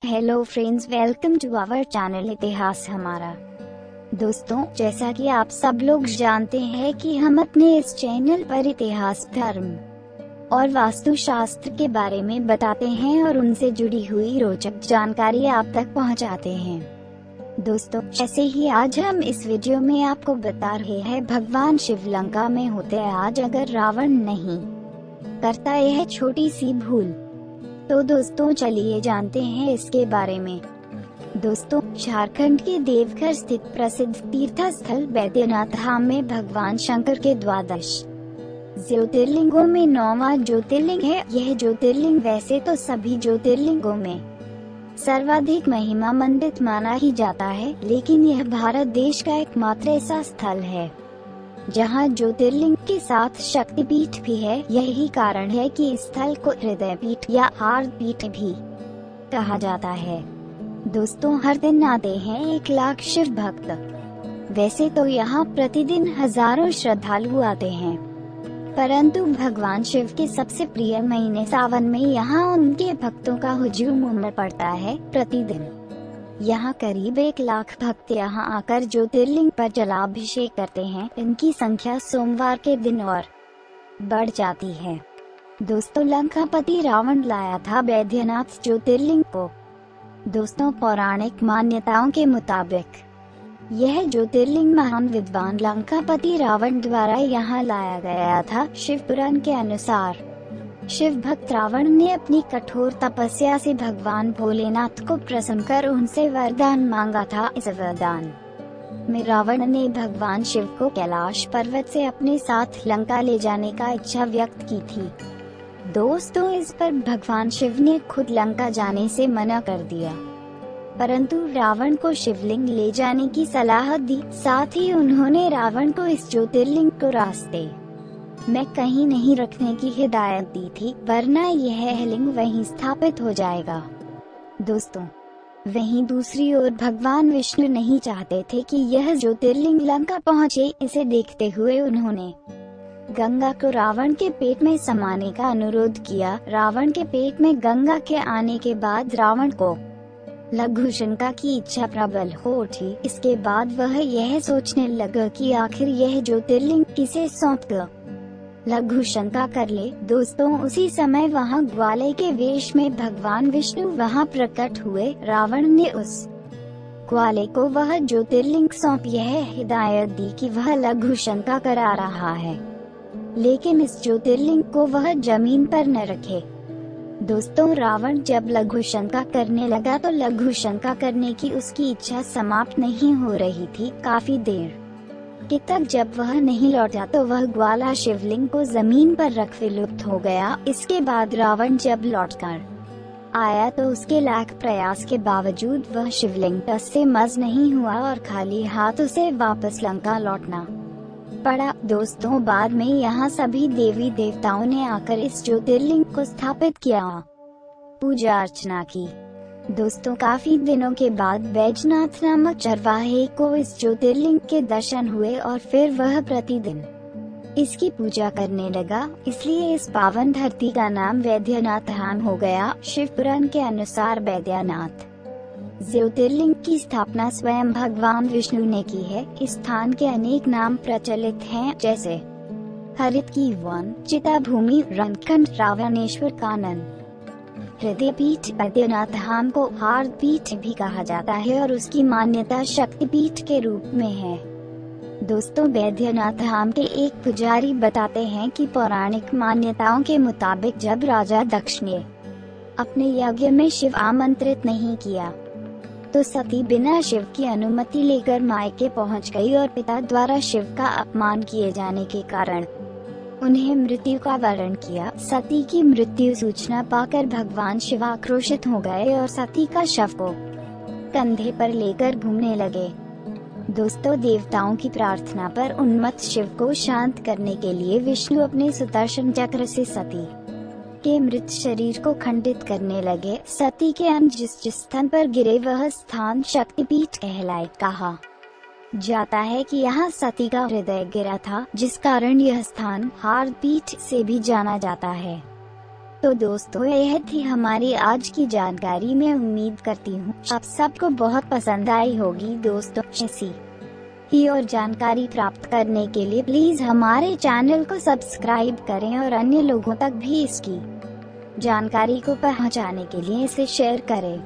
Hello friends, welcome to our channel इतिहास हमारा। दोस्तों, जैसा कि आप सब लोग जानते हैं कि हम अपने इस चैनल पर इतिहास, धर्म और वास्तुशास्त्र के बारे में बताते हैं और उनसे जुड़ी हुई रोचक जानकारी आप तक पहुंचाते हैं। दोस्तों, जैसे ही आज हम इस वीडियो में आपको बता रहे हैं भगवान शिव लंका में होते आज अगर रावण नहीं करता यह छोटी सी भूल। तो दोस्तों चलिए जानते हैं इसके बारे में। दोस्तों, झारखंड के देवघर स्थित प्रसिद्ध तीर्थ स्थल बैद्यनाथ धाम में भगवान शंकर के द्वादश ज्योतिर्लिंगों में 9वां ज्योतिर्लिंग है। यह ज्योतिर्लिंग वैसे तो सभी ज्योतिर्लिंगों में सर्वाधिक महिमा मंडित माना ही जाता है, लेकिन यह भारत देश का एकमात्र ऐसा स्थल है जहां ज्योतिर्लिंग के साथ शक्तिपीठ भी है। यही कारण है कि इस स्थल को हृदय पीठ या हार्द पीठ भी कहा जाता है। दोस्तों, हर दिन आते हैं 1 लाख शिव भक्त। वैसे तो यहाँ प्रतिदिन हजारों श्रद्धालु आते हैं, परंतु भगवान शिव के सबसे प्रिय महीने सावन में यहाँ उनके भक्तों का हुजूम उमड़ पड़ता है। प्रतिदिन यहाँ करीब 1 लाख भक्त यहाँ आकर ज्योतिर्लिंग पर जलाभिषेक करते हैं। इनकी संख्या सोमवार के दिन और बढ़ जाती है। दोस्तों, लंकापति रावण लाया था बैद्यनाथ ज्योतिर्लिंग को। दोस्तों, पौराणिक मान्यताओं के मुताबिक यह ज्योतिर्लिंग महान विद्वान लंकापति रावण द्वारा यहाँ लाया गया था। शिव पुराण के अनुसार शिव भक्त रावण ने अपनी कठोर तपस्या से भगवान भोलेनाथ को प्रसन्न कर उनसे वरदान मांगा था। इस वरदान में रावण ने भगवान शिव को कैलाश पर्वत से अपने साथ लंका ले जाने का इच्छा व्यक्त की थी। दोस्तों, इस पर भगवान शिव ने खुद लंका जाने से मना कर दिया, परंतु रावण को शिवलिंग ले जाने की सलाह दी। साथ ही उन्होंने रावण को इस ज्योतिर्लिंग को रास्ते में कहीं नहीं रखने की हिदायत दी थी, वरना यह लिंग वहीं स्थापित हो जाएगा। दोस्तों, वहीं दूसरी ओर भगवान विष्णु नहीं चाहते थे कि यह ज्योतिर्लिंग लंका पहुंचे। इसे देखते हुए उन्होंने गंगा को रावण के पेट में समाने का अनुरोध किया। रावण के पेट में गंगा के आने के बाद रावण को लघु शंका की इच्छा प्रबल हो उठी। इसके बाद वह यह सोचने लगा कि आखिर यह ज्योतिर्लिंग किसे सौंप दो, लघु शंका कर ले। दोस्तों, उसी समय वहां ग्वाले के वेश में भगवान विष्णु वहां प्रकट हुए। रावण ने उस ग्वाले को वह ज्योतिर्लिंग सौंप यह हिदायत दी कि वह लघु शंका करा रहा है, लेकिन इस ज्योतिर्लिंग को वह जमीन पर न रखे। दोस्तों, रावण जब लघु शंका करने लगा तो लघु शंका करने की उसकी इच्छा समाप्त नहीं हो रही थी। काफी देर तक जब वह नहीं लौटा तो वह ग्वाला शिवलिंग को जमीन पर रख विलुप्त हो गया। इसके बाद रावण जब लौटकर आया तो उसके लाख प्रयास के बावजूद वह शिवलिंग से मज नहीं हुआ और खाली हाथ उसे वापस लंका लौटना पड़ा। दोस्तों, बाद में यहाँ सभी देवी देवताओं ने आकर इस ज्योतिर्लिंग को स्थापित किया, पूजा अर्चना की। दोस्तों, काफी दिनों के बाद बैजनाथ नामक चरवाहे को इस ज्योतिर्लिंग के दर्शन हुए और फिर वह प्रतिदिन इसकी पूजा करने लगा। इसलिए इस पावन धरती का नाम बैद्यनाथ धाम हो गया। शिव पुराण के अनुसार बैद्यनाथ ज्योतिर्लिंग की स्थापना स्वयं भगवान विष्णु ने की है। इस स्थान के अनेक नाम प्रचलित हैं, जैसे हरित की वन, चिता भूमि, रणखंड, रावणेश्वर, कानन, हृदय पीठ। बैद्यनाथ धाम को हार्द पीठ भी कहा जाता है और उसकी मान्यता शक्तिपीठ के रूप में है। दोस्तों, बैद्यनाथ धाम के एक पुजारी बताते हैं कि पौराणिक मान्यताओं के मुताबिक जब राजा दक्ष ने अपने यज्ञ में शिव आमंत्रित नहीं किया तो सती बिना शिव की अनुमति लेकर मायके पहुंच गई और पिता द्वारा शिव का अपमान किए जाने के कारण उन्हें मृत्यु का वरण किया। सती की मृत्यु सूचना पाकर भगवान शिव आक्रोशित हो गए और सती का शव को कंधे पर लेकर घूमने लगे। दोस्तों, देवताओं की प्रार्थना पर उन्मत्त शिव को शांत करने के लिए विष्णु अपने सुदर्शन चक्र से सती के मृत शरीर को खंडित करने लगे। सती के अंग जिस स्थान पर गिरे वह स्थान शक्तिपीठ कहलाए। कहा जाता है कि यहाँ सती का हृदय गिरा था, जिस कारण यह स्थान हार्द पीठ से भी जाना जाता है। तो दोस्तों, यह थी हमारी आज की जानकारी। मैं उम्मीद करती हूँ आप सबको बहुत पसंद आई होगी। दोस्तों, ऐसी ही और जानकारी प्राप्त करने के लिए प्लीज हमारे चैनल को सब्सक्राइब करें और अन्य लोगों तक भी इसकी जानकारी को पहुंचाने के लिए इसे शेयर करें।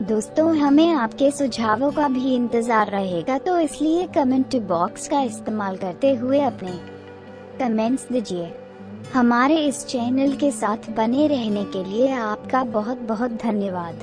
दोस्तों, हमें आपके सुझावों का भी इंतजार रहेगा, तो इसलिए कमेंट बॉक्स का इस्तेमाल करते हुए अपने कमेंट्स दीजिए। हमारे इस चैनल के साथ बने रहने के लिए आपका बहुत बहुत धन्यवाद।